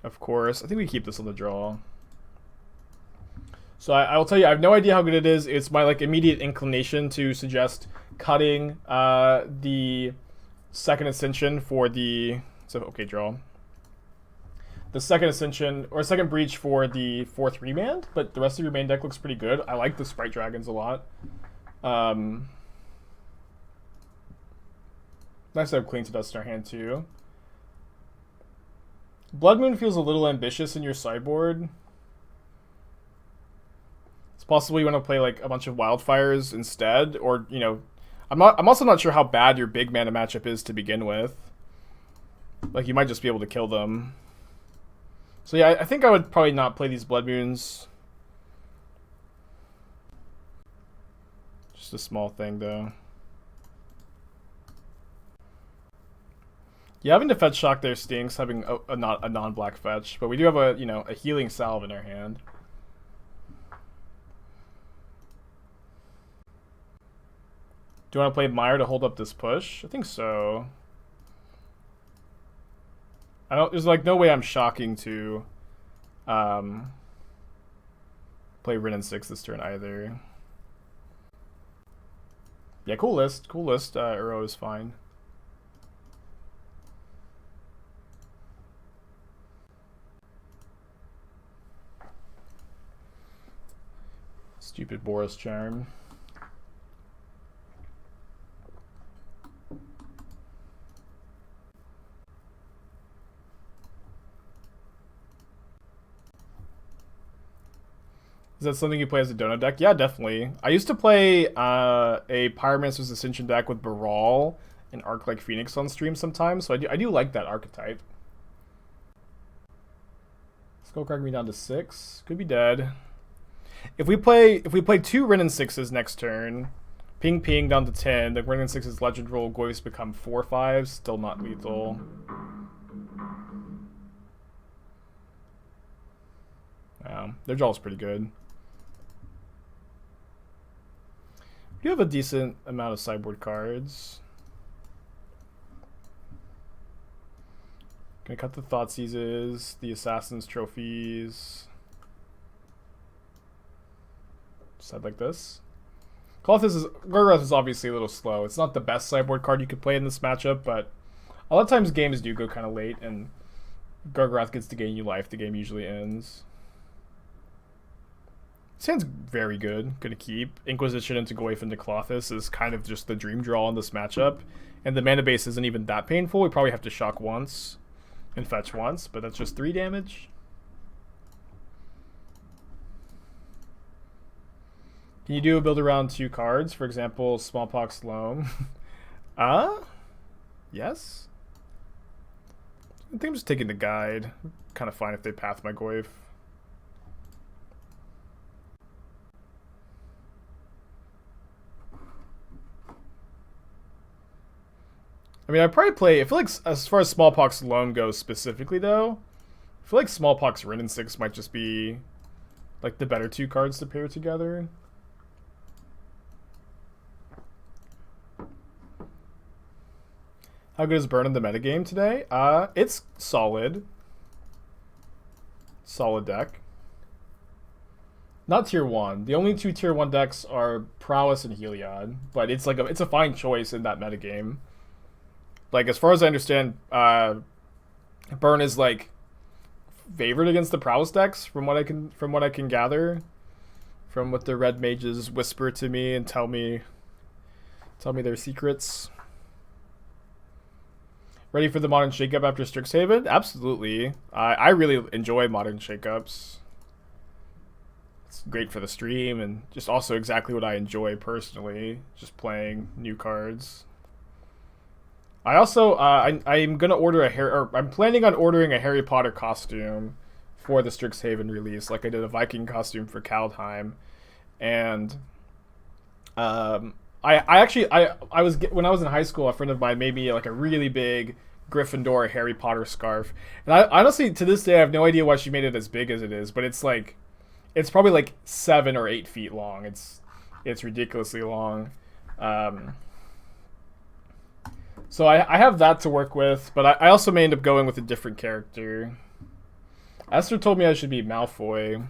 Of course. I think we keep this on the draw. So I will tell you, I have no idea how good it is. It's my like immediate inclination to suggest cutting the second ascension for the... So, okay, draw. The second ascension, or second breach for the 4th remand, but the rest of your main deck looks pretty good. I like the Sprite Dragons a lot. Nice to have Cling to Dust in our hand too. Blood Moon feels a little ambitious in your sideboard. It's possible you want to play like a bunch of Wildfires instead, or you know, I'm also not sure how bad your big mana matchup is to begin with. Like you might just be able to kill them. So yeah, I think I would probably not play these Blood Moons. Just a small thing though. Yeah, having to fetch shock there stinks, having a non-black fetch, but we do have a healing salve in our hand. Do you want to play Mire to hold up this push? I think so. There's like no way I'm shocking to play Wrenn and Six this turn either. Yeah, cool list. Cool list. Uro is fine. Stupid Boris Charm. Is that something you play as a dono deck? Yeah, definitely. I used to play a Pyromancer's Ascension deck with Baral and Arc like Phoenix on stream sometimes, so I do like that archetype. Skullcrack me down to 6. Could be dead. If we play 2 Wrenn and 6s next turn, ping down to 10, the Wrenn and 6's legend roll Goyfs become 4/5, still not lethal. Their draw is pretty good. We do have a decent amount of sideboard cards. Gonna cut the Thoughtseizes, the Assassin's Trophies. Side like this. Gargaroth is obviously a little slow. It's not the best sideboard card you could play in this matchup, but a lot of times games do go kind of late, and Gargaroth gets to gain you life. The game usually ends. This hand's very good. Gonna keep. Inquisition into Goyf into Klothys is kind of just the dream draw in this matchup. And the mana base isn't even that painful. We probably have to shock once and fetch once, but that's just 3 damage. Can you do a build around 2 cards? For example, Smallpox Loam. Yes. I think I'm just taking the guide. Kind of fine if they path my Goyf. I mean, I'd probably play... I feel like, as far as Smallpox Loam goes specifically, though, I feel like Smallpox Wrenn and Six might just be, like, the better 2 cards to pair together. How good is Burn in the metagame today? It's solid. Solid deck. Not tier 1. The only 2 tier 1 decks are Prowess and Heliod, but it's like it's a fine choice in that metagame. Like, as far as I understand, Burn is like favored against the Prowess decks from what I can gather, from what the red mages whisper to me and tell me their secrets. Ready for the modern shakeup after Strixhaven? Absolutely. I really enjoy modern shakeups. It's great for the stream and just also exactly what I enjoy personally, just playing new cards. I also I'm gonna order I'm planning on ordering a Harry Potter costume for the Strixhaven release, like I did a Viking costume for Kaldheim, and I was when I was in high school, a friend of mine made me like a really big Gryffindor Harry Potter scarf, and I honestly to this day I have no idea why she made it as big as it is, but it's probably like 7 or 8 feet long. It's ridiculously long. So I have that to work with, but I also may end up going with a different character. Esther told me I should be Malfoy.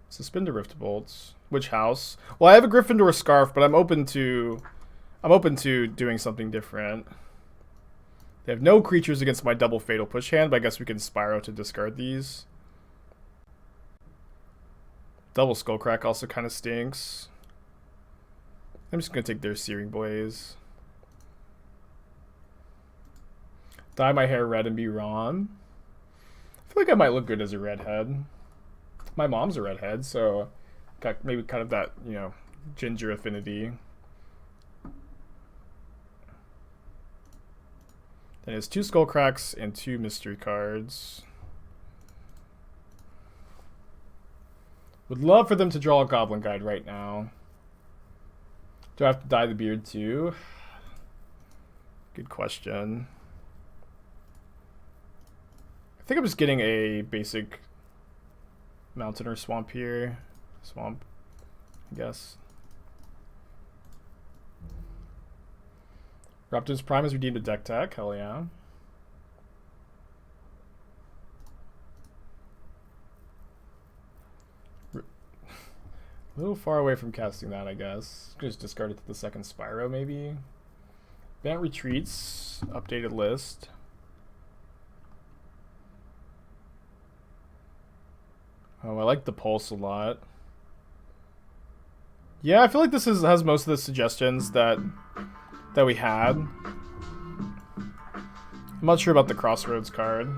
Suspend Rift Bolts. Which house? Well, I have a Gryffindor scarf, but I'm open to doing something different. They have no creatures against my double fatal push hand, but I guess we can Spyro to discard these. Double Skullcrack also kind of stinks. I'm just gonna take their Searing Blaze. Dye my hair red and be Ron. I feel like I might look good as a redhead. My mom's a redhead, so got maybe kind of that, you know, ginger affinity. Then it's 2 Skullcracks and 2 mystery cards. Would love for them to draw a Goblin Guide right now. Do I have to dye the beard too? Good question. I think I'm just getting a basic mountain or swamp here. Swamp, I guess. Raptor's Prime has redeemed a deck tech. Hell yeah. A little far away from casting that, I guess. Just discard it to the second Spyro, maybe. Bant Retreats. Updated list. Oh, I like the Pulse a lot. Yeah, I feel like this has most of the suggestions that we had. I'm not sure about the Crossroads card.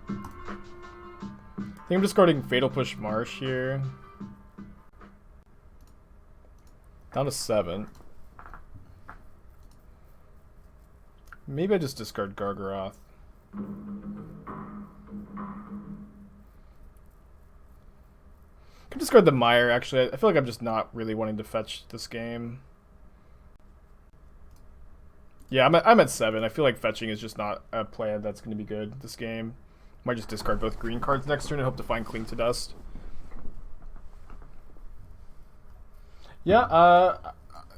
I think I'm discarding Fatal Push Marsh here. Down to 7. Maybe I just discard Gargaroth. Could discard the Mire, actually. I feel like I'm just not really wanting to fetch this game. Yeah, I'm at 7. I feel like fetching is just not a plan that's going to be good this game. Might just discard both green cards next turn and hope to find Cling to Dust. Yeah,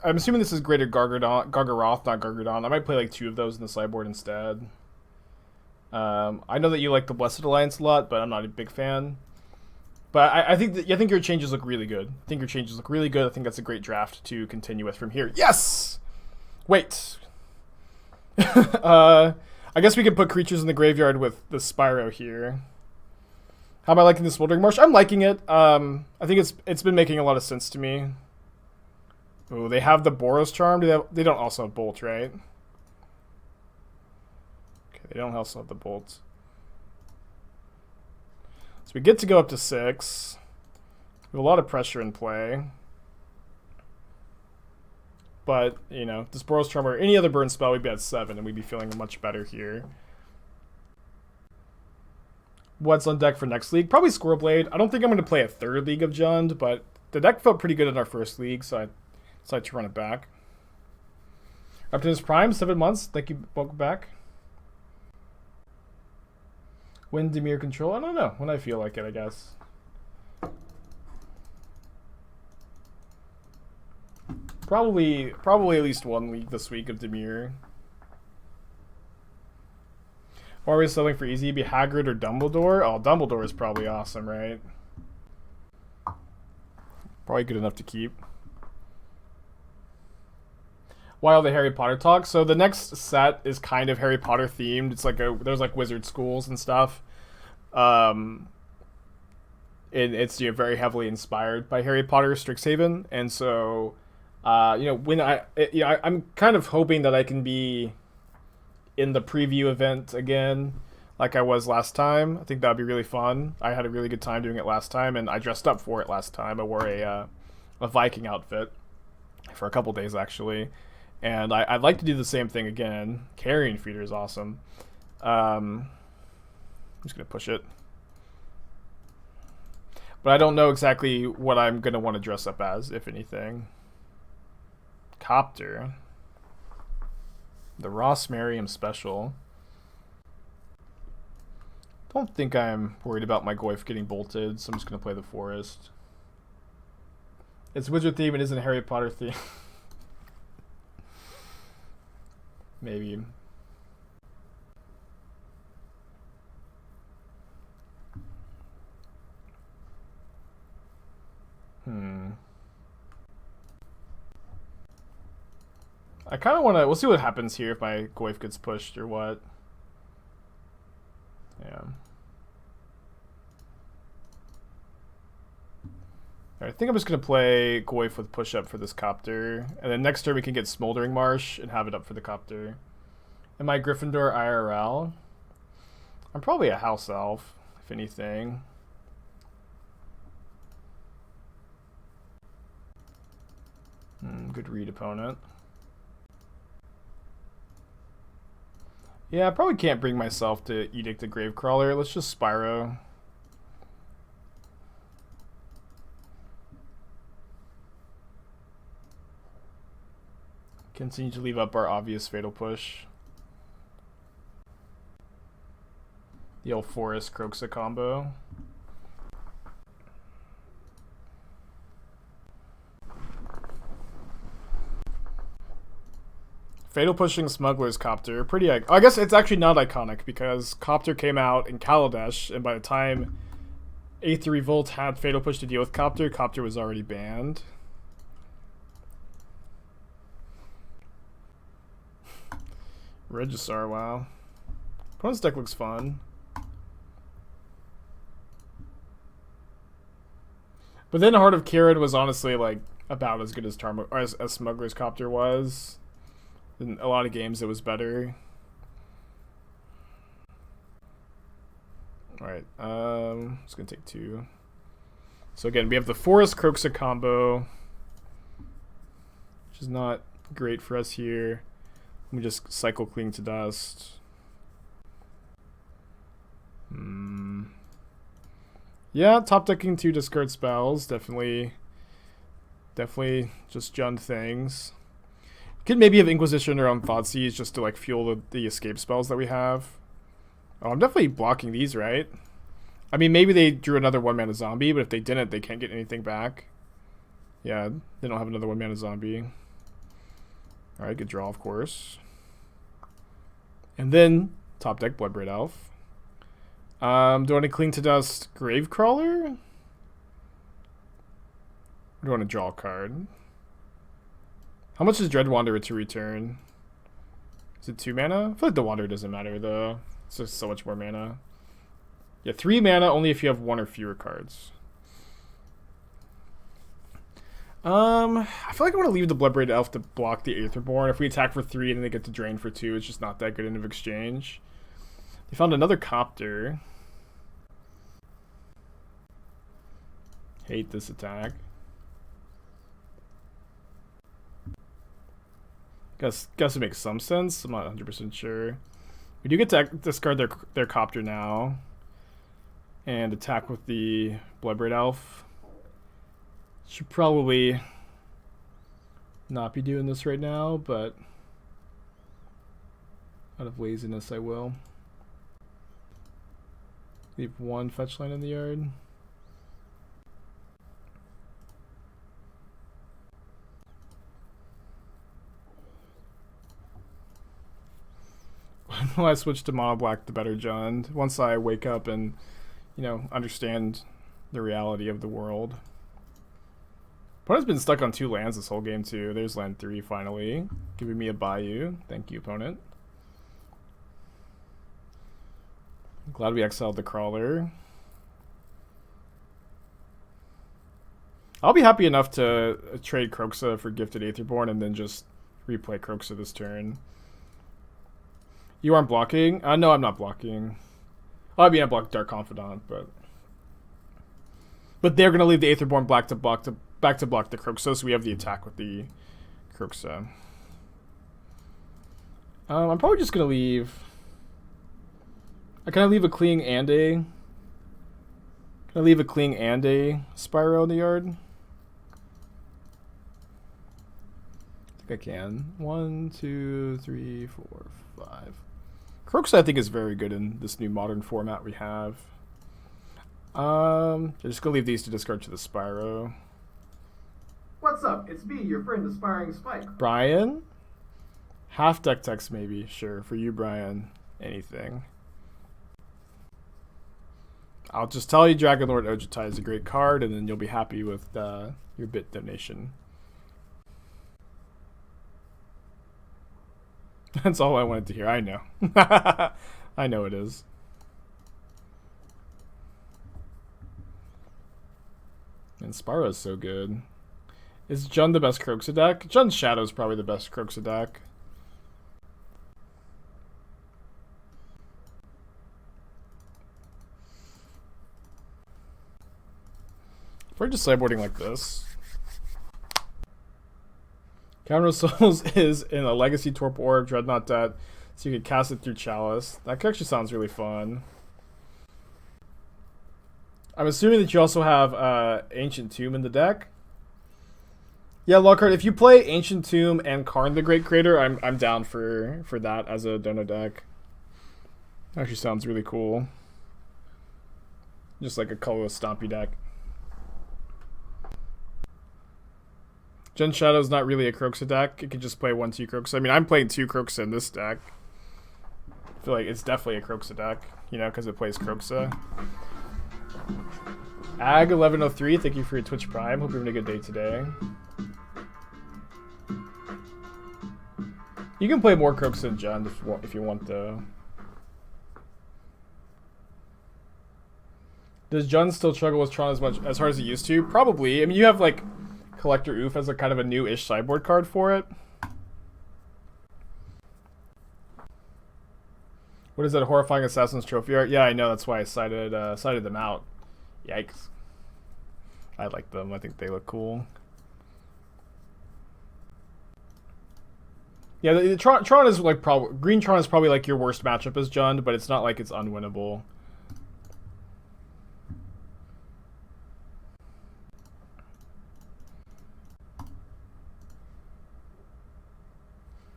I'm assuming this is graded Gargaroth, not Gargadon. I might play like 2 of those in the sideboard instead. I know that you like the Blessed Alliance a lot, but I'm not a big fan. But I think your changes look really good. I think that's a great draft to continue with from here. Yes! Wait. I guess we could put creatures in the graveyard with the Spyro here. How am I liking the Smoldering Marsh? I'm liking it. I think it's been making a lot of sense to me. Oh, they have the Boros Charm. They don't also have Bolt, right? Okay, they don't also have the Bolt. So we get to go up to 6. We have a lot of pressure in play. But, you know, this Boros Charm or any other burn spell, we'd be at 7, and we'd be feeling much better here. What's on deck for next league? Probably Squirrel Blade. I don't think I'm going to play a 3rd League of Jund, but the deck felt pretty good in our first league, so I decided to run it back. Optimus Prime, 7 months. Thank you, welcome back. When Dimir control? I don't know. When I feel like it, I guess. Probably at least 1 week this week of Dimir. Or are we selling for easy? Be Hagrid or Dumbledore? Oh, Dumbledore is probably awesome, right? Probably good enough to keep. Why all the Harry Potter talk? So the next set is kind of Harry Potter themed. It's like there's like wizard schools and stuff. It's very heavily inspired by Harry Potter Strixhaven, and so when I'm kind of hoping that I can be in the preview event again, like I was last time. I think that'd be really fun. I had a really good time doing it last time, and I dressed up for it last time. I wore a Viking outfit for a couple days actually. And I'd like to do the same thing again. Carrion Feeder is awesome. I'm just going to push it. But I don't know exactly what I'm going to want to dress up as, if anything. Copter. The Ross Merriam special. Don't think I'm worried about my Goyf getting bolted, so I'm just going to play the Forest. It's Wizard theme, it isn't Harry Potter theme. Maybe. I kind of want to... We'll see what happens here if my Goyf gets pushed or what. Yeah. I think I'm just going to play Goyf with push-up for this Copter. And then next turn we can get Smoldering Marsh and have it up for the Copter. Am I Gryffindor IRL? I'm probably a House Elf, if anything. Good read, opponent. Yeah, I probably can't bring myself to Edict the Gravecrawler. Let's just Spyro. Continue to leave up our obvious Fatal Push. The old Forest Kroxa combo. Fatal Pushing Smuggler's Copter. Pretty... I guess it's actually not iconic because Copter came out in Kaladesh, and by the time Aether Revolt had Fatal Push to deal with Copter, Copter was already banned. Regisar, wow. Opponent's deck looks fun. But then Heart of Kirin was honestly like about as good as as Smuggler's Copter was. In a lot of games it was better. Alright, it's gonna take 2. So again, we have the Forest Kroxa combo, which is not great for us here. Let me just cycle Cling to Dust. Yeah, top decking 2 discard spells, definitely just jund things. Could maybe have Inquisition or Thoughtseize just to like fuel the escape spells that we have. Oh, I'm definitely blocking these, right? I mean, maybe they drew another 1-mana zombie, but if they didn't, they can't get anything back. Yeah, they don't have another 1-mana zombie. Alright, good draw, of course. And then, top deck Bloodbraid Elf. Do I want to Cling to Dust Gravecrawler? Or do I want to draw a card? How much is Dread Wanderer to return? Is it 2 mana? I feel like the Wanderer doesn't matter though. It's just so much more mana. Yeah, 3 mana only if you have 1 or fewer cards. I feel like I want to leave the Bloodbraid Elf to block the Aetherborn. If we attack for 3 and then they get to drain for 2, it's just not that good end of exchange. They found another Copter. Hate this attack. Guess it makes some sense. I'm not 100% sure. We do get to discard their Copter now and attack with the Bloodbraid Elf. Should probably not be doing this right now, but out of laziness I will. Leave 1 fetch line in the yard. When I switch to mono black, the better Jund. Once I wake up and, you know, understand the reality of the world. Opponent's been stuck on 2 lands this whole game too. There's land 3 finally, giving me a Bayou. Thank you, opponent. Glad we exiled the Crawler. I'll be happy enough to trade Kroxa for Gifted Aetherborn and then just replay Kroxa this turn. You aren't blocking? No, I'm not blocking. I mean, I blocked Dark Confidant, but they're gonna leave the Aetherborn back to block the Kroxa, so we have the attack with the Kroxa. I'm probably just gonna leave. Can I leave a Cling and a? Can I leave a Cling and a Spyro in the yard? I think I can. 1, 2, 3, 4, 5. Kroxa I think is very good in this new modern format we have. I'm just gonna leave these to discard to the Spyro. What's up? It's me, your friend, Aspiring Spike. Brian? Half deck text maybe. Sure. For you, Brian. Anything. I'll just tell you Dragonlord Ojutai is a great card, and then you'll be happy with your bit donation. That's all I wanted to hear. I know. I know it is. And Spyro's so good. Is Jund the best Kroxa deck? Jund's Shadow's probably the best Kroxa deck. If we're just sideboarding like this. Counter Souls is in a Legacy Torpor, Dreadnought Debt, so you could cast it through Chalice. That actually sounds really fun. I'm assuming that you also have Ancient Tomb in the deck. Yeah, Lockhart, if you play Ancient Tomb and Karn the Great Creator, I'm down for that as a dono deck. Actually sounds really cool. Just like a colorless Stompy deck. Jund Shadow's not really a Kroxa deck. It can just play 1/2 Kroxa. I mean, I'm playing 2 Kroxa in this deck. I feel like it's definitely a Kroxa deck, you know, because it plays Kroxa. Ag1103, thank you for your Twitch Prime. Hope you're having a good day today. You can play more Kroxa than Jund if you want, though. Does Jund still struggle with Tron as hard as it used to? Probably. I mean, you have like Collector Ouphe as a kind of a new-ish sideboard card for it. What is that horrifying Assassin's Trophy art? Yeah, I know. That's why I cited them out. Yikes. I like them. I think they look cool. Yeah, the Tron is like Green Tron is probably like your worst matchup as Jund, but it's not like it's unwinnable.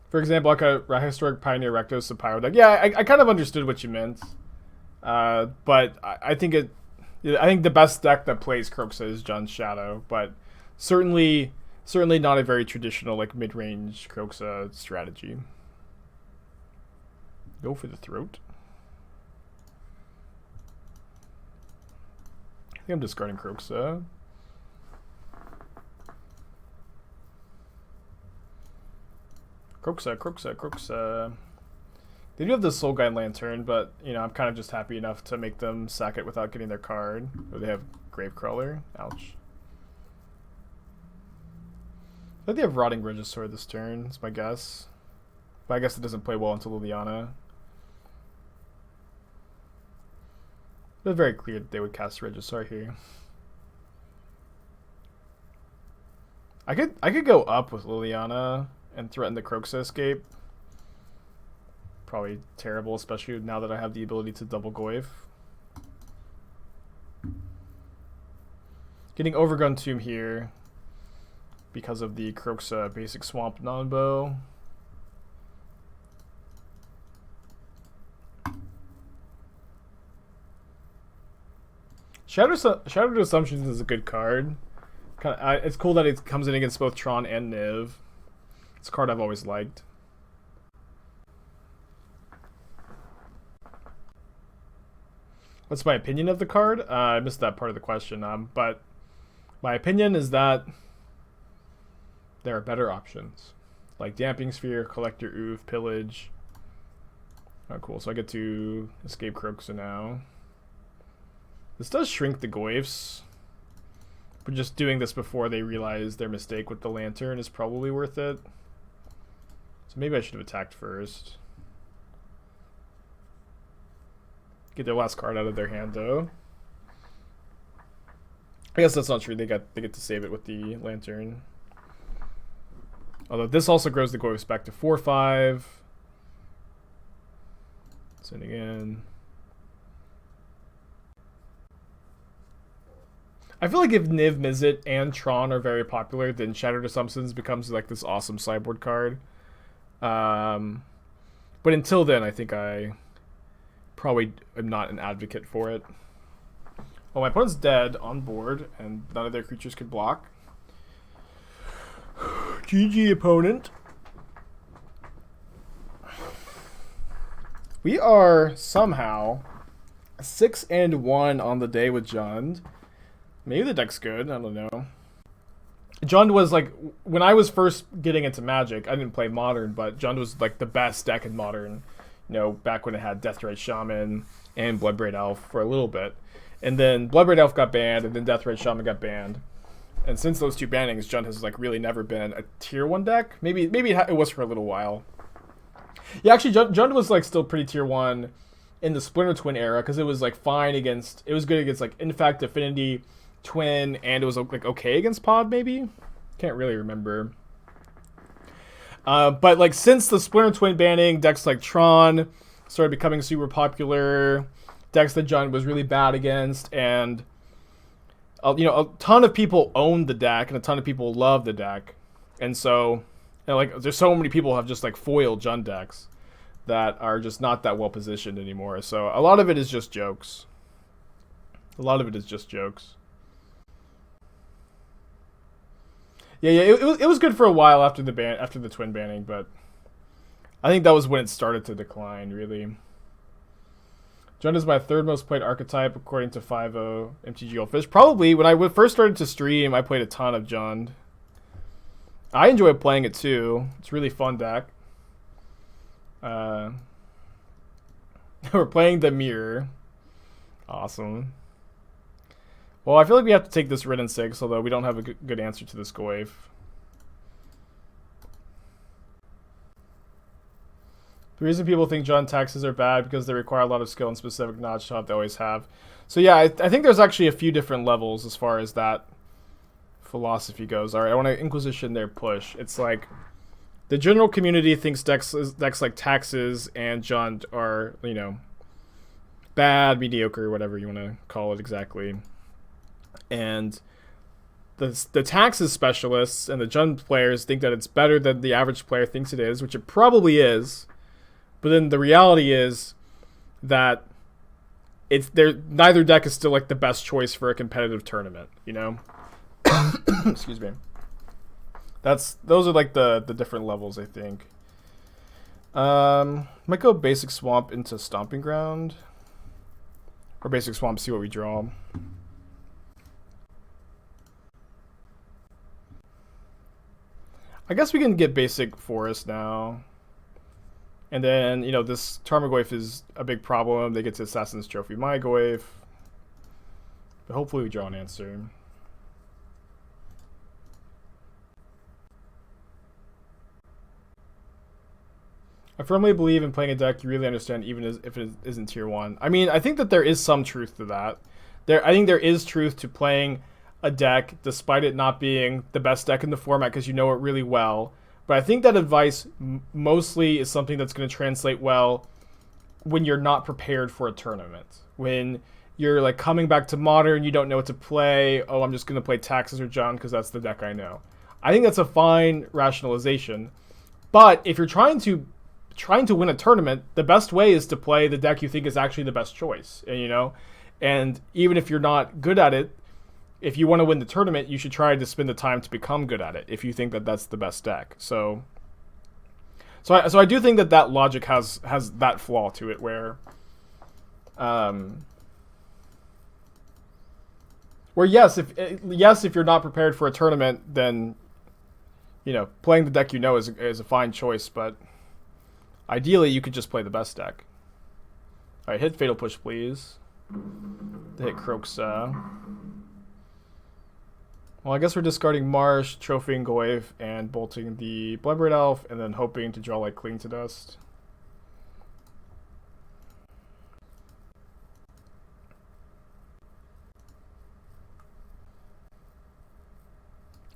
For example, like a Historic Pioneer Rectos Pyro deck. Yeah, I kind of understood what you meant, but I think the best deck that plays Kroxa is Jund Shadow, but certainly not a very traditional like mid-range Kroxa strategy. Go for the throat. I think I'm discarding Kroxa. Kroxa. They do have the Soul Guide Lantern, but you know I'm kind of just happy enough to make them sack it without getting their card. Or they have Gravecrawler. Ouch. I think they have Rotting Regisaur this turn. That's my guess. But I guess it doesn't play well into Liliana. It's very clear that they would cast Regisaur here. I could go up with Liliana and threaten the Kroxa escape. Probably terrible, especially now that I have the ability to double Goyf. Getting Overgrown Tomb here because of the Kroxa basic swamp non-bow. Shattered Assumptions is a good card. It's cool that it comes in against both Tron and Niv. It's a card I've always liked. What's my opinion of the card? I missed that part of the question. But my opinion is that there are better options, like Damping Sphere, Collector Ouphe, Pillage. Oh, cool. So I get to escape Kroxa now. This does shrink the Goyfs, but just doing this before they realize their mistake with the Lantern is probably worth it. So maybe I should have attacked first. Get their last card out of their hand, though. I guess that's not true. They get to save it with the Lantern. Although this also grows the Goyfs back to 4/5. Sending in. I feel like if Niv, Mizzet, and Tron are very popular, then Shattered Assumptions becomes like this awesome sideboard card. But until then, I think I probably am not an advocate for it. Well, my opponent's dead on board, and none of their creatures could block. GG, opponent. We are somehow 6-1 on the day with Jund. Maybe the deck's good. I don't know. Jund was like, when I was first getting into Magic, I didn't play Modern, but Jund was like the best deck in Modern. You know, back when it had Deathrite Shaman and Bloodbraid Elf for a little bit. And then Bloodbraid Elf got banned, and then Deathrite Shaman got banned. And since those two bannings, Jund has like really never been a tier 1 deck. Maybe it was for a little while. Yeah, actually, Jund was like still pretty tier 1 in the Splinter Twin era, because it was like fine against, it was good against like Infect, Affinity, Twin, and it was like okay against Pod, maybe? Can't really remember. But like since the Splinter Twin banning, decks like Tron started becoming super popular. Decks that Jund was really bad against, and you know, a ton of people owned the deck, and a ton of people loved the deck, and so you know, like there's so many people have just like foiled Jund decks that are just not that well positioned anymore. So a lot of it is just jokes. A lot of it is just jokes. Yeah, it was good for a while after the Twin banning, but I think that was when it started to decline, really. Jund is my third most played archetype according to 5.0 MTGO Fish. Probably when I first started to stream, I played a ton of Jund. I enjoy playing it too. It's a really fun deck. We're playing the Mirror. Awesome. Well, I feel like we have to take this Wrenn and Six, although we don't have a good answer to this Goyf. The reason people think Jund taxes are bad because they require a lot of skill and specific knowledge to they always have. So yeah, I think there's actually a few different levels as far as that philosophy goes. All right, I want to Inquisition their push. It's like the general community thinks decks like Taxes and Jund are, you know, bad, mediocre, whatever you want to call it exactly. And the Taxes specialists and the Jund players think that it's better than the average player thinks it is, which it probably is. But then the reality is that neither deck is still like the best choice for a competitive tournament, you know? Excuse me. Those are like the different levels, I think. Might go Basic Swamp into Stomping Ground. Or Basic Swamp, see what we draw. I guess we can get Basic Forest now. And then, you know, this Tarmogoyf is a big problem. They get to Assassin's Trophy my Goyf. But hopefully we draw an answer. I firmly believe in playing a deck you really understand even if it isn't tier 1. I mean, I think that there is some truth to that. I think there is truth to playing a deck despite it not being the best deck in the format because you know it really well. But I think that advice mostly is something that's going to translate well when you're not prepared for a tournament. When you're like coming back to Modern, you don't know what to play. Oh, I'm just going to play Taxes or Jund because that's the deck I know. I think that's a fine rationalization. But if you're trying to win a tournament, the best way is to play the deck you think is actually the best choice. And, you know, and even if you're not good at it, if you want to win the tournament, you should try to spend the time to become good at it if you think that that's the best deck. So I do think that logic has that flaw to it where yes, if you're not prepared for a tournament, then, you know, playing the deck you know is a fine choice, but ideally you could just play the best deck. All right, hit Fatal Push, please. To hit Kroxa. Well, I guess we're discarding Marsh, trophying Goyf, and bolting the Bloodbraid Elf, and then hoping to draw like Cling to Dust.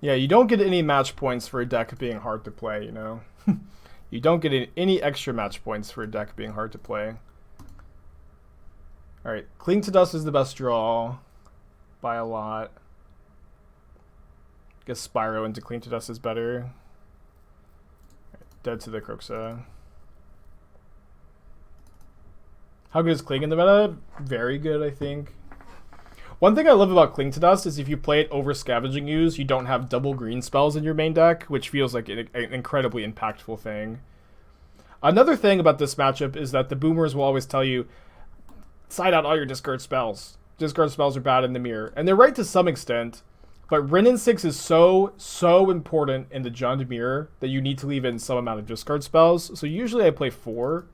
Yeah, you don't get any match points for a deck being hard to play, you know? You don't get any extra match points for a deck being hard to play. Alright, Cling to Dust is the best draw by a lot. I guess Spyro into Cling to Dust is better. Dead to the Kroxa. How good is Cling in the meta? Very good, I think. One thing I love about Cling to Dust is if you play it over Scavenging Ooze, you don't have double green spells in your main deck, which feels like an incredibly impactful thing. Another thing about this matchup is that the boomers will always tell you, side out all your discard spells. Discard spells are bad in the mirror. And they're right to some extent, but Wrenn and Six is so important in the Jund mirror that you need to leave in some amount of discard spells. So usually I play four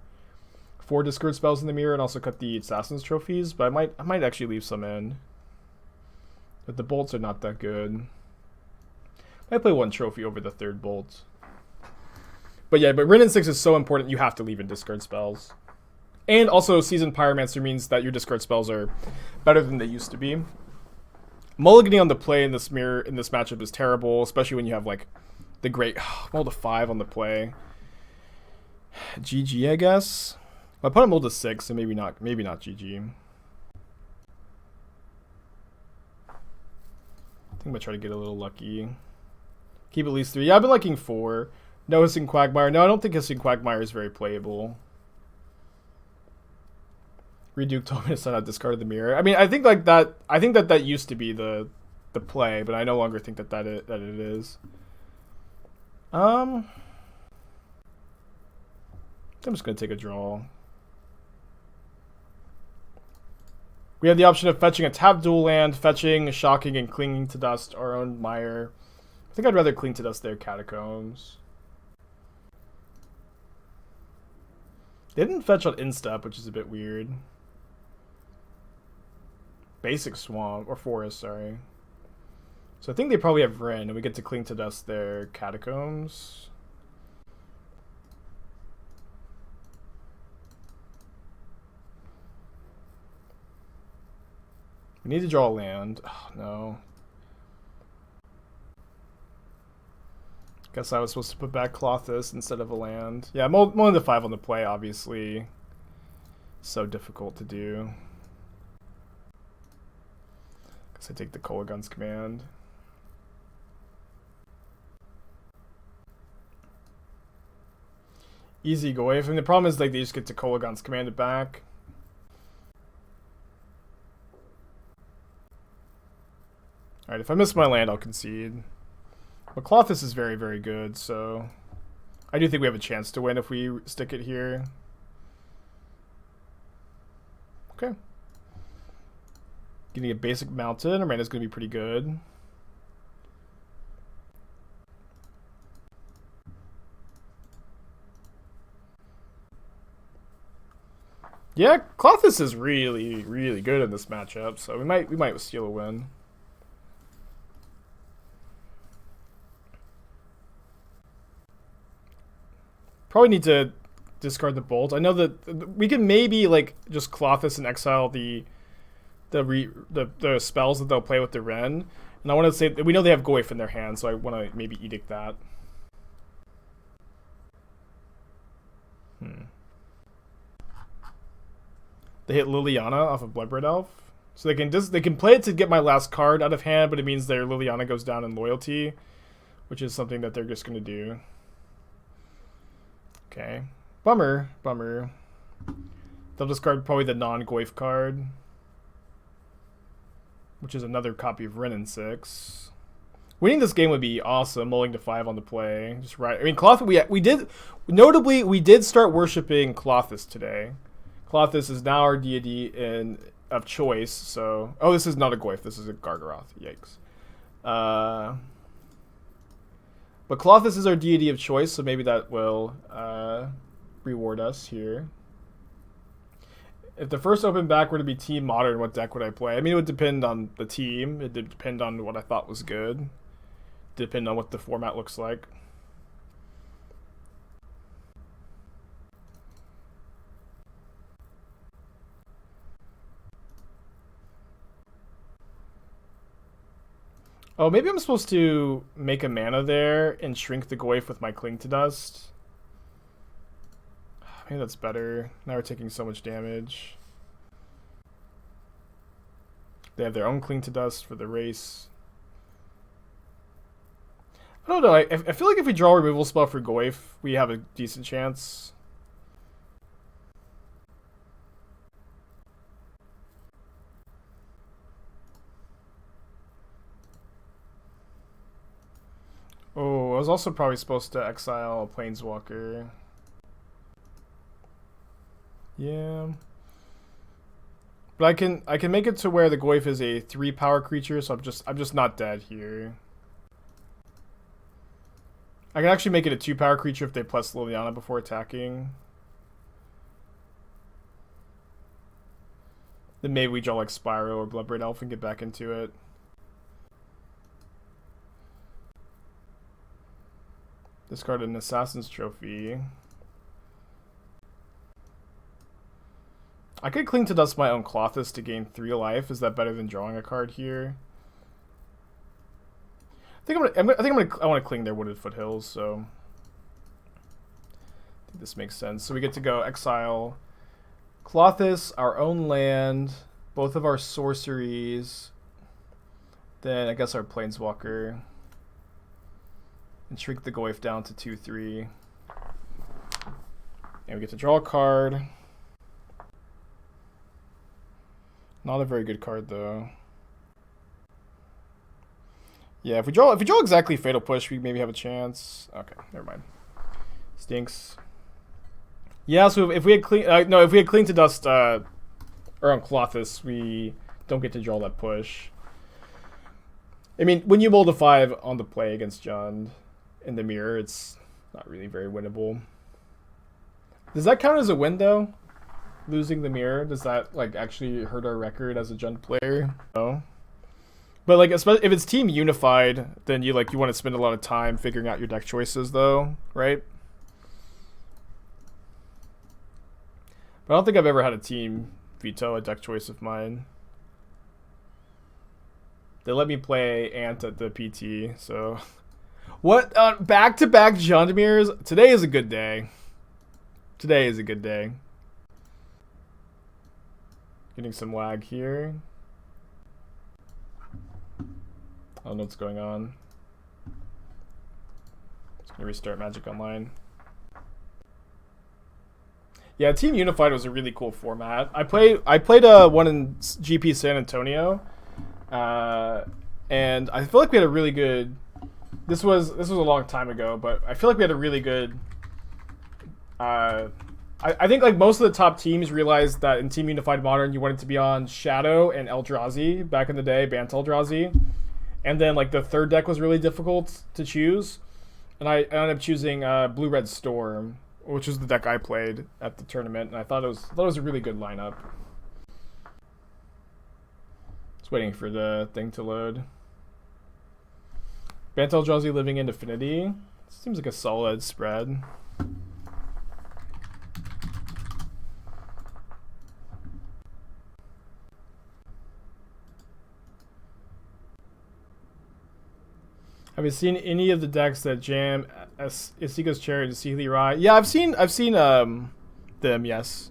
discard spells in the mirror and also cut the Assassin's trophies, but I might actually leave some in. But the bolts are not that good. I play one trophy over the third bolt. But yeah, but Wrenn and Six is so important you have to leave in discard spells. And also Seasoned Pyromancer means that your discard spells are better than they used to be. Mulliganing on the play in this mirror in this matchup is terrible, especially when you have like the great roll to 5 on the play. GG, I guess. I put him roll to 6, so maybe not GG. I think I'm gonna try to get a little lucky. Keep at least 3. Yeah, I've been liking 4. No Hissing Quagmire. No, I don't think Hissing Quagmire is very playable. Reduke told me to send out discarded the mirror. I mean, I think like that. I think that used to be the play, but I no longer think that it is. I'm just gonna take a draw. We have the option of fetching a tap dual land, fetching, shocking, and clinging to dust our own mire. I think I'd rather cling to dust their catacombs. They didn't fetch on instep, which is a bit weird. Basic swamp, or forest, sorry. So I think they probably have Wrenn, and we get to cling to dust their catacombs. We need to draw a land. Oh, no. Guess I was supposed to put back Klothys instead of a land. Yeah, mulling the 5 on the play, obviously. So difficult to do. Guess I take the Kolaghan's command. Easy Goyf. I mean, the problem is like they just get to Kolaghan's command it back. Alright, if I miss my land, I'll concede. But Klothys is very, very good, so I do think we have a chance to win if we stick it here. Okay. Getting a basic mountain, our mana's going to be pretty good. Yeah, Klothys is really, really good in this matchup, so we might steal a win. Probably need to discard the bolt. I know that we can maybe like just Klothys and exile the spells that they'll play with the Wrenn. And I want to say we know they have Goyf in their hand, so I want to maybe edict that. They hit Liliana off of Bloodbraid Elf, so they can play it to get my last card out of hand, but it means their Liliana goes down in loyalty, which is something that they're just gonna do. Okay. Bummer. They'll discard probably the non-Goyf card, which is another copy of Wrenn and Six. Winning this game would be awesome, mulling to 5 on the play. Just right. I mean, Klothys, we did start worshipping Klothys today. Klothys is now our deity of choice, so... Oh, this is not a Goyf, this is a Gargaroth. Yikes. But Klothys is our deity of choice, so maybe that will reward us here. If the first open back were to be Team Modern, what deck would I play? I mean, it would depend on the team. It would depend on what I thought was good. Depend on what the format looks like. Oh, maybe I'm supposed to make a mana there and shrink the Goyf with my Cling to Dust. Maybe that's better. Now we're taking so much damage. They have their own Cling to Dust for the race. I don't know. I feel like if we draw a removal spell for Goyf, we have a decent chance. Oh, I was also probably supposed to exile a Planeswalker. Yeah. But I can make it to where the Goyf is a 3 power creature, so I'm just not dead here. I can actually make it a 2 power creature if they plus Liliana before attacking. Then maybe we draw like Spyro or Bloodbraid Elf and get back into it. Discard an Assassin's Trophy. I could Cling to Dust my own Klothys to gain 3 life. Is that better than drawing a card here? I want to Cling their Wooded Foothills, so I think this makes sense. So we get to go exile Klothys, our own land, both of our sorceries, then I guess our Planeswalker, and shrink the Goyf down to 2/3. And we get to draw a card. Not a very good card though. Yeah, if we draw exactly Fatal Push, we maybe have a chance. Okay, never mind. Stinks. Yeah, so if we had Cling to Dust or on Klothys, we don't get to draw that push. I mean, when you mold a 5 on the play against Jund in the mirror, it's not really very winnable. Does that count as a win though? Losing the mirror, does that like actually hurt our record as a Jund player? No. But like, especially if it's team unified, then you want to spend a lot of time figuring out your deck choices though, right? But I don't think I've ever had a team veto a deck choice of mine. They let me play Ant at the PT, so what? Back-to-back Jund mirrors. Today is a good day. Today is a good day. Getting some lag here. I don't know what's going on. Just gonna restart Magic Online. Yeah, Team Unified was a really cool format. I played one in GP San Antonio, and I feel like we had a really good. This was a long time ago, but I feel like we had a really good. I think like most of the top teams realized that in Team Unified Modern you wanted to be on Shadow and Eldrazi back in the day, Bant Eldrazi, and then like the third deck was really difficult to choose, and I ended up choosing Blue Red Storm, which was the deck I played at the tournament, and I thought it was a really good lineup. Just waiting for the thing to load. Bant Eldrazi Living in Affinity seems like a solid spread. Have you seen any of the decks that jam Isika's Chariot and Sealy Rye? Yeah, I've seen them, yes.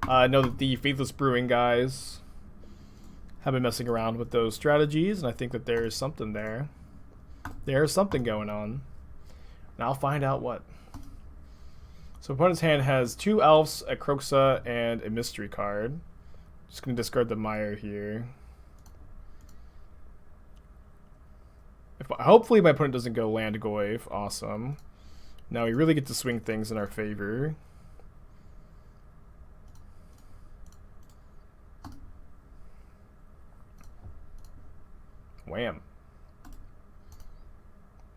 I know that the Faithless Brewing guys have been messing around with those strategies, and I think that there is something there. There's something going on. And I'll find out what. So opponent's hand has 2 elves, a Kroxa, and a mystery card. Just gonna discard the Mire here. Hopefully my opponent doesn't go land Goyf. Awesome. Now we really get to swing things in our favor. Wham.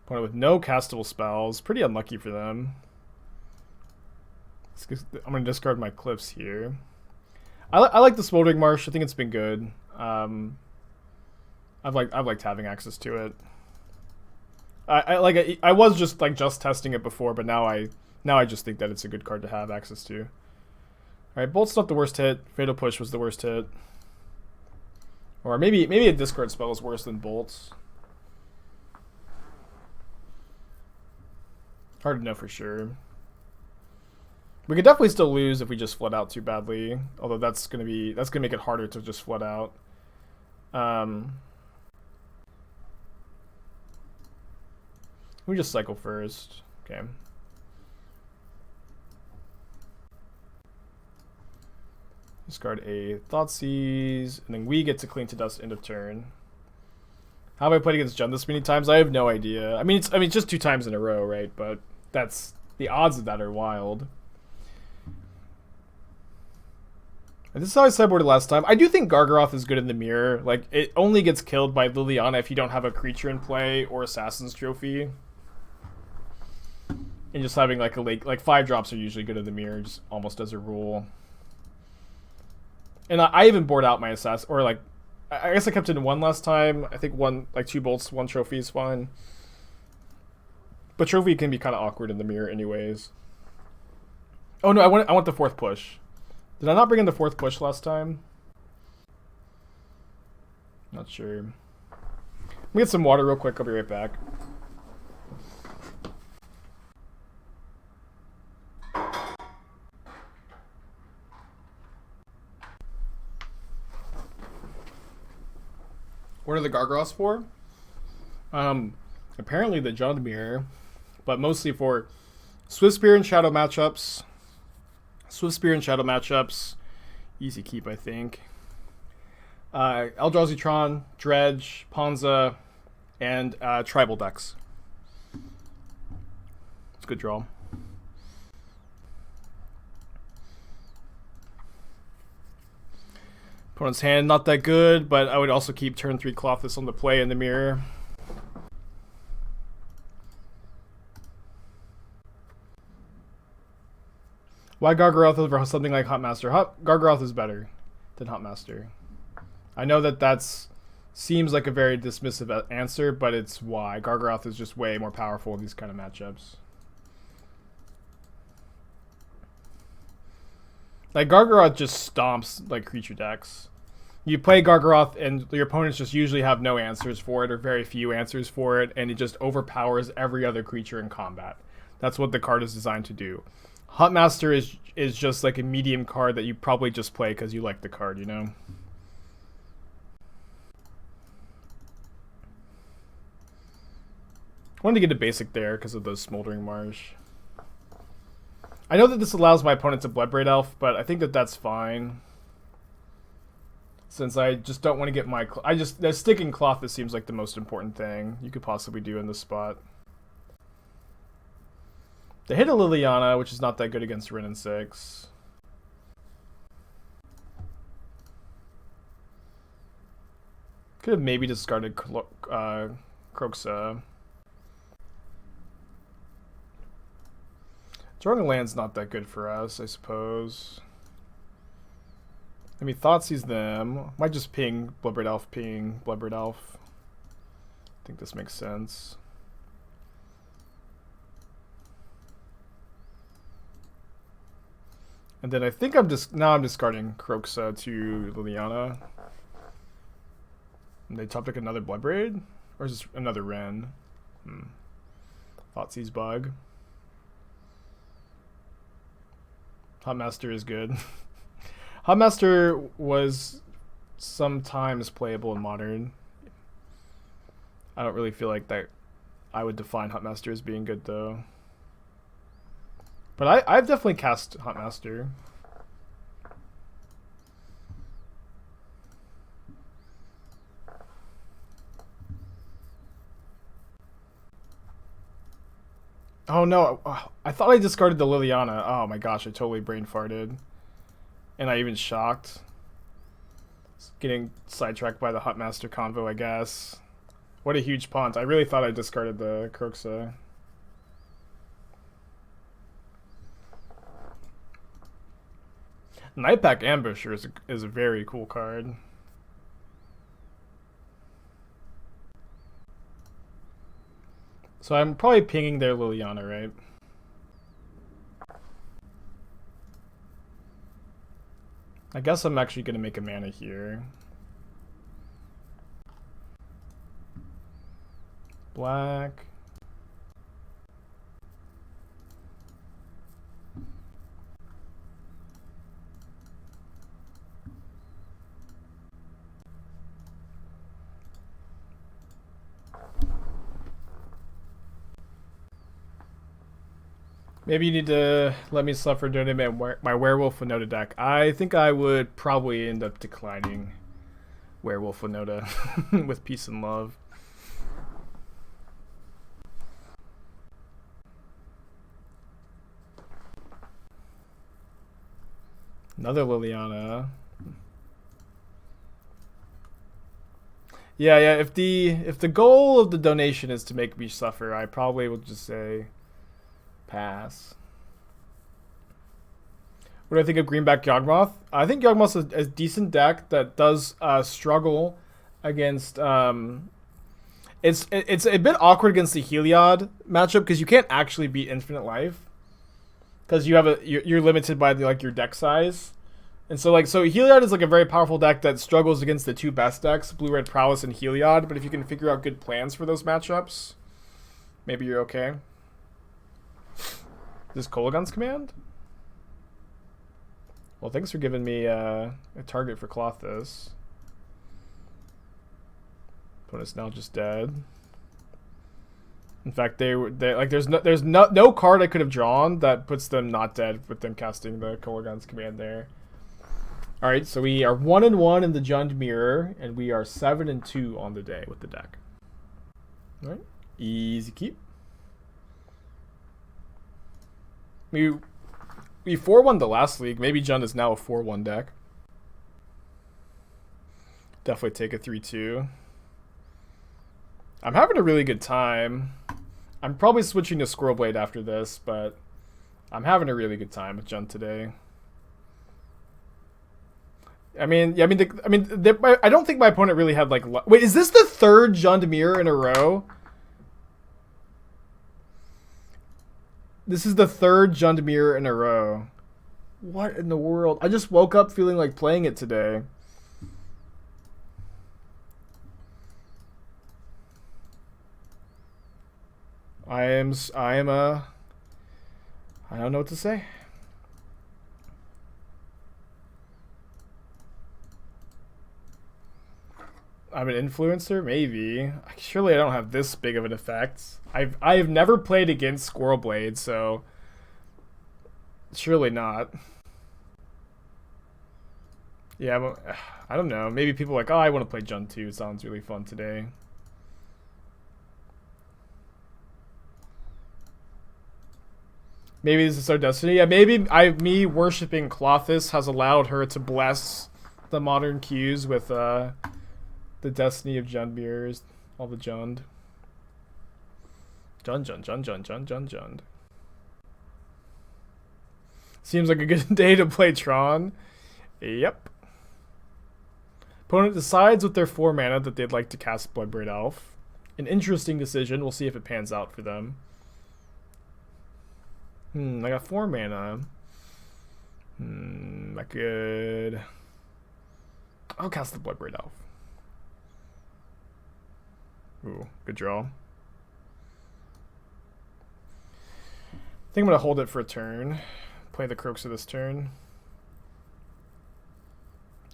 Opponent with no castable spells. Pretty unlucky for them. I'm going to discard my Cliffs here. I like the Smoldering Marsh. I think it's been good. I've liked having access to it. I was just testing it before, but now I just think that it's a good card to have access to. All right, Bolt's not the worst hit. Fatal Push was the worst hit, or maybe a discard spell is worse than Bolt's. Hard to know for sure. We could definitely still lose if we just flood out too badly. Although that's gonna make it harder to just flood out. We just cycle first. Okay. Discard a Thoughtseize, and then we get to Cling to Dust end of turn. How have I played against Jund this many times? I have no idea. I mean, it's just 2 times in a row, right? But the odds of that are wild. And this is how I sideboarded last time. I do think Gargaroth is good in the mirror. Like, it only gets killed by Liliana if you don't have a creature in play or Assassin's Trophy. And just having like a lake, like 5-drops are usually good in the mirror, just almost as a rule. And I even board out my Assassin, or like, I guess I kept it in 1 last time. I think 2 bolts, 1 trophy is fine. But trophy can be kind of awkward in the mirror anyways. Oh no, I want the 4th push. Did I not bring in the 4th push last time? Not sure. Let me get some water real quick. I'll be right back. What are the Gargaroths for? Apparently the Jund Mirror, but mostly for Swift Spear and Shadow matchups. Swift Spear and Shadow matchups. Easy keep, I think. Eldrazi Tron, Dredge, Ponza, and Tribal decks. It's a good draw. Opponent's hand, not that good, but I would also keep turn 3 Klothys on the play in the mirror. Why Gargaroth over something like Huntmaster? Gargaroth is better than Huntmaster. I know that seems like a very dismissive answer, but it's why. Gargaroth is just way more powerful in these kind of matchups. Like, Gargaroth just stomps, like, creature decks. You play Gargaroth, and your opponents just usually have no answers for it, or very few answers for it, and it just overpowers every other creature in combat. That's what the card is designed to do. Huntmaster is just like a medium card that you probably just play because you like the card, you know? I wanted to get a basic there because of those Smoldering Marsh. I know that this allows my opponent to Bloodbraid Elf, but I think that that's fine. Since I just don't want to get my... the sticking Klothys seems like the most important thing you could possibly do in this spot. They hit a Liliana, which is not that good against Wrenn and Six. Could have maybe discarded Kroxa. Drawing a land's not that good for us, I suppose. I mean, Thoughtseize them. Might just ping Bloodbraid Elf, ping Bloodbraid Elf. I think this makes sense. And then I think I'm discarding Kroxa to Liliana. And they top deck another Bloodbraid? Or is this another Wrenn? Thoughtseize bug. Huntmaster is good. Huntmaster was sometimes playable in Modern. I don't really feel like that I would define Huntmaster as being good, though. But I've definitely cast Huntmaster. Oh no, I thought I discarded the Liliana. Oh my gosh, I totally brain farted. And I even shocked. Getting sidetracked by the Huntmaster convo, I guess. What a huge punt. I really thought I discarded the Kroxa. Nightpack Ambusher is a very cool card. So I'm probably pinging their Liliana, right? I guess I'm actually going to make a mana here. Black. Maybe you need to let me suffer donate my Werewolf Winota deck. I think I would probably end up declining Werewolf Winota with peace and love. Another Liliana. Yeah. If the goal of the donation is to make me suffer, I probably will just say pass. What do I think of Greenback Yawgmoth? I think Yawgmoth's a decent deck that does struggle against. It's a bit awkward against the Heliod matchup because you can't actually beat Infinite Life because you're limited by your deck size, and so Heliod is like a very powerful deck that struggles against the two best decks, Blue Red Prowess and Heliod. But if you can figure out good plans for those matchups, maybe you're okay. This Kolaghan's Command? Well, thanks for giving me a target for Klothys. Opponent's now just dead. In fact, there's no card I could have drawn that puts them not dead with them casting the Kolaghan's Command there. All right, so we are 1-1 in the Jund Mirror, and we are 7-2 on the day with the deck. All right, easy keep. We 4-1 the last league. Maybe Jund is now a 4-1 deck. Definitely take a 3-2. I'm having a really good time. I'm probably switching to Squirrel Blade after this, but I'm having a really good time with Jund today. I don't think my opponent really had wait, is this the third Jund Mirror in a row? This is the third Jund Mirror in a row. What in the world? I just woke up feeling like playing it today. I don't know what to say. I'm an influencer? Maybe. Surely I don't have this big of an effect. I have never played against Squirrel Blade, so surely not. Yeah, I don't know. Maybe people are like, oh, I want to play Jund 2. It sounds really fun today. Maybe this is our destiny. Yeah, maybe me worshipping Klothys has allowed her to bless the modern queues with the destiny of Jund mirrors, all the Jund. Jund. Seems like a good day to play Tron. Yep. Opponent decides with their 4 mana that they'd like to cast Bloodbraid Elf. An interesting decision. We'll see if it pans out for them. I got 4 mana. I could... I'll cast the Bloodbraid Elf. Ooh, good draw. I think I'm going to hold it for a turn. Play the Kroxa this turn.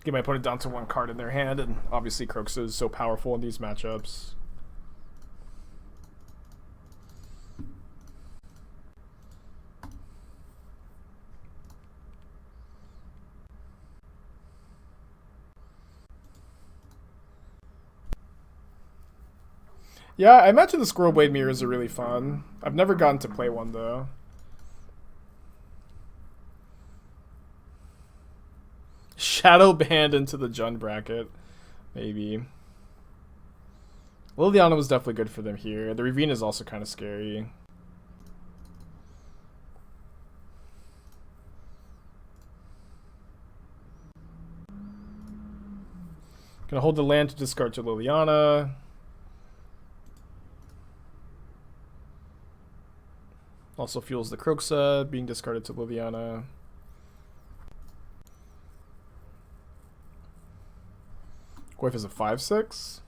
Get my opponent down to 1 card in their hand, and obviously Kroxa is so powerful in these matchups. Yeah, I imagine the Squirrel Blade mirrors are really fun. I've never gotten to play one, though. Shadow banned into the Jund bracket. Maybe. Liliana was definitely good for them here. The Ravine is also kind of scary. Gonna hold the land to discard to Liliana. Also fuels the Kroxa, being discarded to Liliana. Goyf is a 5/6.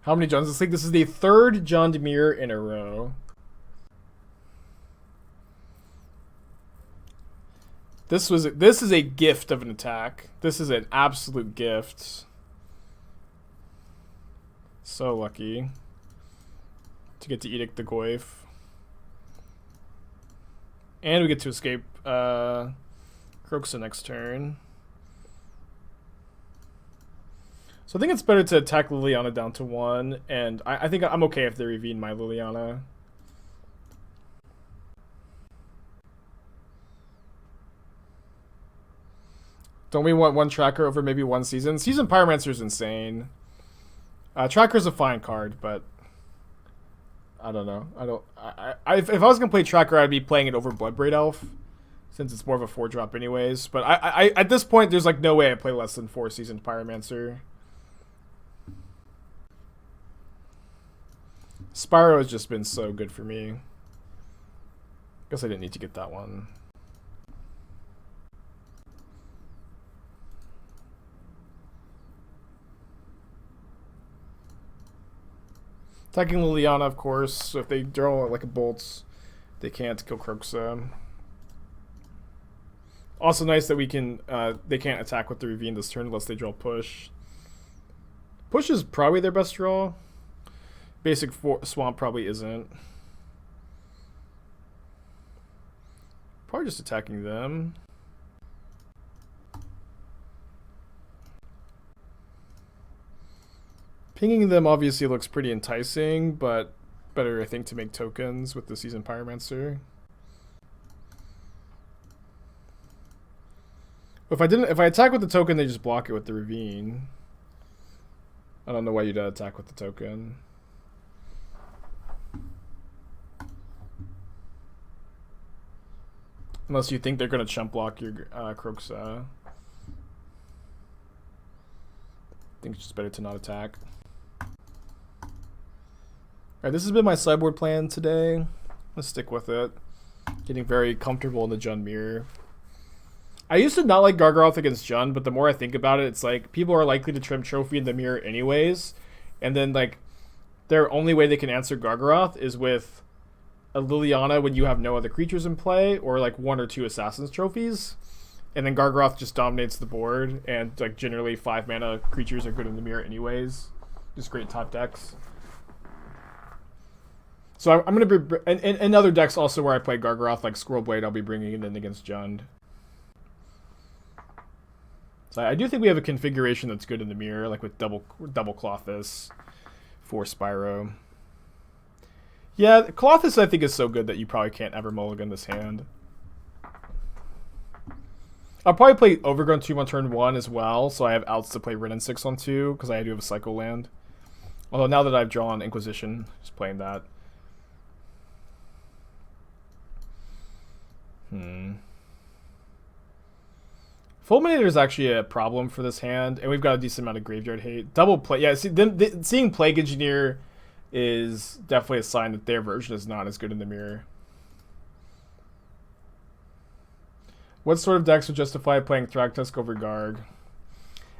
How many Junds this league? This is the 3rd Jund mirror in a row. This is a gift of an attack. This is an absolute gift. So lucky to get to Edict the Goyf. And we get to escape Kroxa next turn. So I think it's better to attack Liliana down to 1, and I think I'm okay if they Ravine my Liliana. Don't we want one tracker over maybe one season? Seasoned Pyromancer is insane. Tracker's a fine card, but I don't know. If I was gonna play Tracker, I'd be playing it over Bloodbraid Elf, since it's more of a 4-drop anyways. But I at this point, there's like no way I play less than 4 Seasoned Pyromancer. Spyro has just been so good for me. Guess I didn't need to get that one. Attacking Liliana, of course. So if they draw like a bolts, they can't kill Kroxa. Also nice that we can they can't attack with the Ravine this turn unless they draw push. Push is probably their best draw. Basic Swamp probably isn't. Probably just attacking them. Pinging them obviously looks pretty enticing, but better I think to make tokens with the Seasoned Pyromancer. If I attack with the token, they just block it with the Ravine. I don't know why you'd attack with the token. Unless you think they're going to chump block your Kroxa. I think it's just better to not attack. Alright, this has been my sideboard plan today. Let's stick with it. Getting very comfortable in the Jund mirror. I used to not like Gargaroth against Jund, but the more I think about it, it's like people are likely to trim Trophy in the mirror anyways. And then like their only way they can answer Gargaroth is with a Liliana when you have no other creatures in play, or like 1 or 2 Assassin's Trophies. And then Gargaroth just dominates the board, and like generally 5 mana creatures are good in the mirror anyways. Just great top decks. So I'm going to be... And other decks also where I play Gargaroth, like Scrollblade, I'll be bringing it in against Jund. So I do think we have a configuration that's good in the mirror, like with double Klothys for Spyro. Yeah, Klothys I think is so good that you probably can't ever mulligan this hand. I'll probably play Overgrown Tomb on turn 1 as well, so I have outs to play Wrenn and Six on 2, because I do have a Cycle land. Although now that I've drawn Inquisition, just playing that. Fulminator is actually a problem for this hand, and we've got a decent amount of graveyard hate. Double play, yeah. Seeing Plague Engineer is definitely a sign that their version is not as good in the mirror. What sort of decks would justify playing Thragtusk over Garg?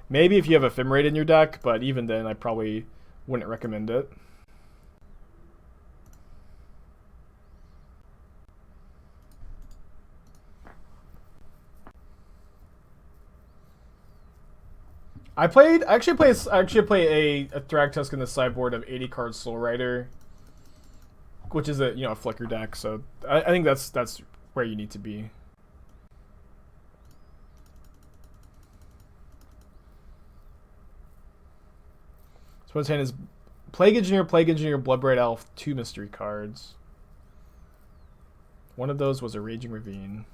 Maybe if you have Ephemerate in your deck, but even then, I probably wouldn't recommend it. I actually play a Thragtusk in the sideboard of 80 card Soul Rider, which is a flicker deck. So I think that's where you need to be. So what's hand is Plague Engineer, Bloodbraid Elf, 2 mystery cards. One of those was a Raging Ravine.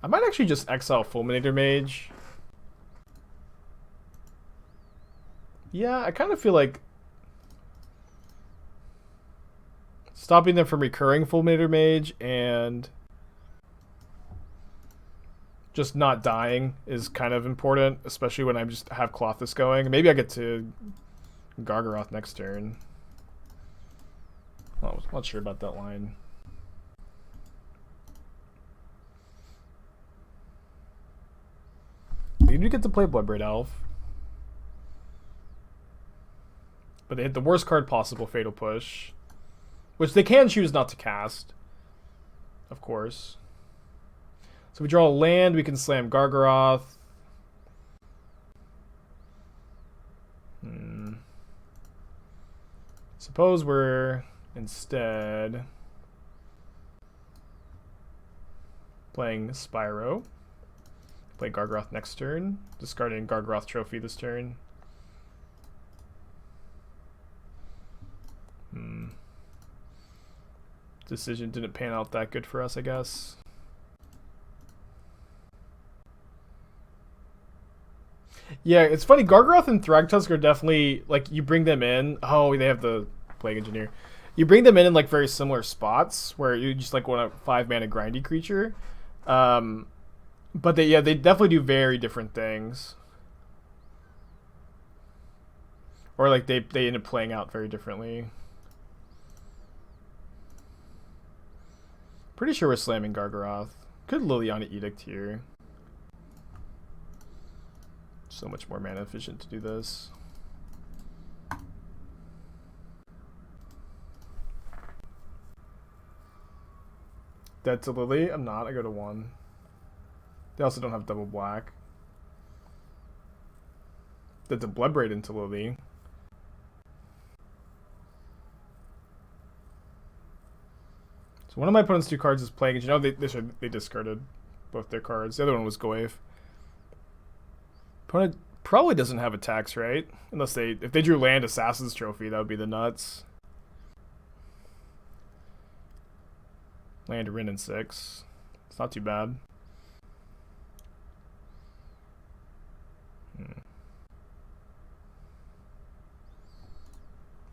I might actually just exile Fulminator Mage. Yeah, I kind of feel like stopping them from recurring Fulminator Mage and just not dying is kind of important, especially when I just have Klothys going. Maybe I get to Gargaroth next turn. I'm not sure about that line. You do get to play Bloodbraid Elf. But they hit the worst card possible, Fatal Push. Which they can choose not to cast. Of course. So we draw a land, we can slam Gargaroth. Suppose we're instead playing Spyro. Play Gargaroth next turn. Discarding Gargaroth Trophy this turn. Decision didn't pan out that good for us, I guess. Yeah, it's funny. Gargaroth and Thragtusk are definitely like you bring them in. Oh, they have the Plague Engineer. You bring them in like very similar spots where you just like want a 5-mana grindy creature. But they definitely do very different things. Or like they end up playing out very differently. Pretty sure we're slamming Gargaroth. Could Liliana Edict here. So much more mana efficient to do this. Dead to Lily? I'm not. I go to 1. They also don't have double black. Dead to Bloodbraid into Lily. So one of my opponent's 2 cards is playing. You know, they discarded both their cards. The other one was Goyf. Opponent probably doesn't have attacks, right? Unless if they drew land Assassin's Trophy, that would be the nuts. Land Wrenn and Six. It's not too bad.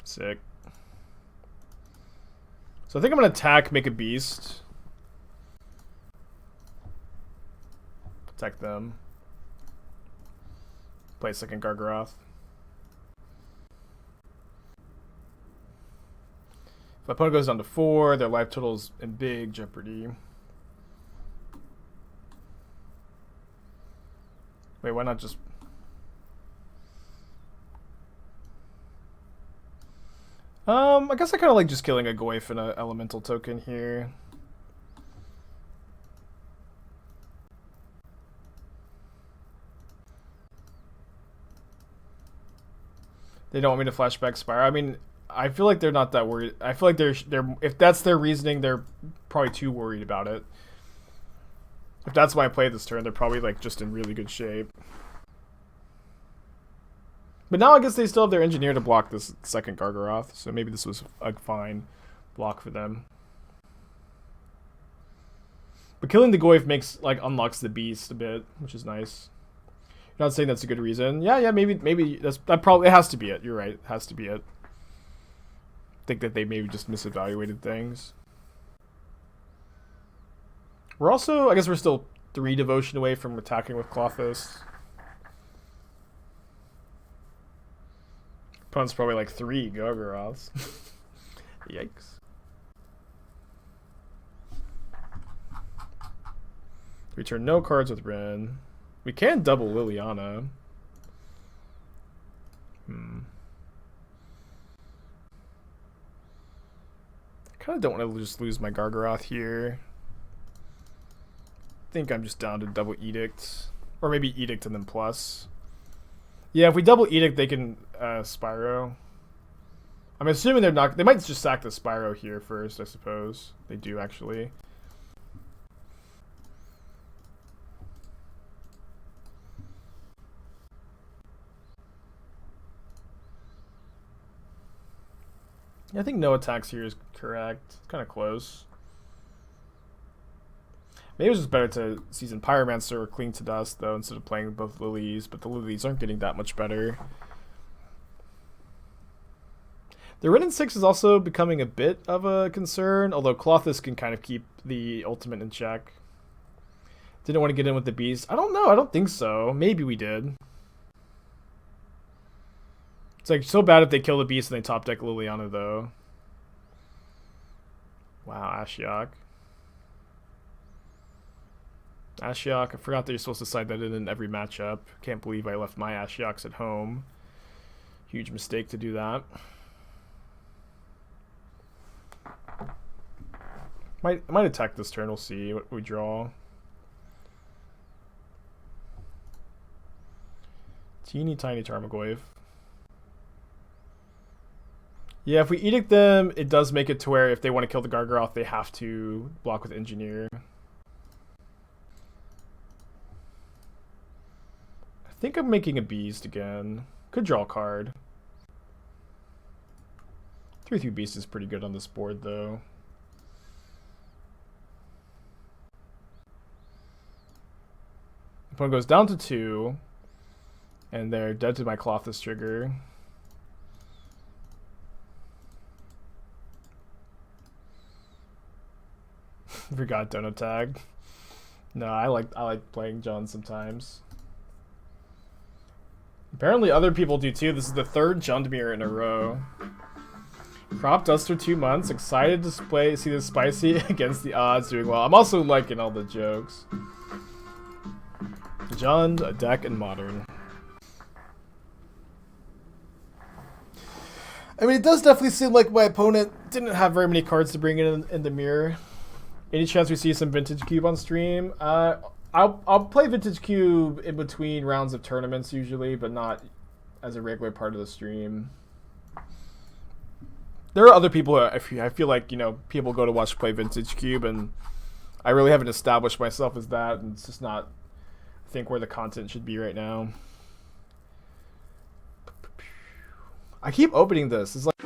Sick. So I think I'm going to attack, make a beast. Attack them. Play a second Gargaroth. If my opponent goes down to 4, their life total is in big jeopardy. Wait, why not just... I guess I kind of like just killing a Goyf and an elemental token here. They don't want me to flashback Spire. I mean, I feel like they're not that worried. I feel like they're if that's their reasoning, they're probably too worried about it. If that's why I played this turn, they're probably like just in really good shape. But now I guess they still have their engineer to block this second Gargaroth, so maybe this was a fine block for them. But killing the Goyf unlocks the beast a bit, which is nice. You're not saying that's a good reason. Yeah, maybe that probably it has to be it. You're right, it has to be it. I think that they maybe just misevaluated things. We're also, I guess we're still 3 devotion away from attacking with Klothys. Opponent's probably like 3 Gargaroths. Yikes. Return no cards with Wrenn. We can double Liliana. I kind of don't want to just lose my Gargaroth here. I think I'm just down to double Edict. Or maybe Edict and then plus. Yeah, if we double Edict, they can Spyro. I'm assuming they're not... They might just sack the Spyro here first, I suppose. They do, actually. Yeah, I think no attacks here is correct. It's kind of close. Maybe it was just better to Seasoned Pyromancer or Cling to Dust, though, instead of playing both Lilies. But the Lilies aren't getting that much better. The Wrenn and Six is also becoming a bit of a concern, although Klothys can kind of keep the ultimate in check. Didn't want to get in with the Beast. I don't know. I don't think so. Maybe we did. It's like so bad if they kill the Beast and they top deck Liliana, though. Wow, Ashiok. Ashiok, I forgot that you're supposed to side that in every matchup. Can't believe I left my Ashioks at home. Huge mistake to do that. Might attack this turn, we'll see what we draw. Teeny tiny Tarmogoyf. Yeah, if we Edict them, it does make it to where if they want to kill the Gargaroth, they have to block with Engineer. I think I'm making a Beast again. Could draw a card. 3/3 Beast is pretty good on this board, though. Opponent goes down to 2. And they're dead to my Klothys trigger. Forgot Donut Tag. No, I like playing John sometimes. Apparently other people do too. This is the third Jundmere in a row. Crop Dust for 2 months. Excited to see this spicy against the odds doing well. I'm also liking all the jokes. Jund, a deck, and Modern. I mean, it does definitely seem like my opponent didn't have very many cards to bring in the mirror. Any chance we see some Vintage Cube on stream? I'll play Vintage Cube in between rounds of tournaments usually, but not as a regular part of the stream. There are other people I feel like, you know, people go to watch play Vintage Cube, and I really haven't established myself as that, and it's just not, I think, where the content should be right now. I keep opening this. It's like...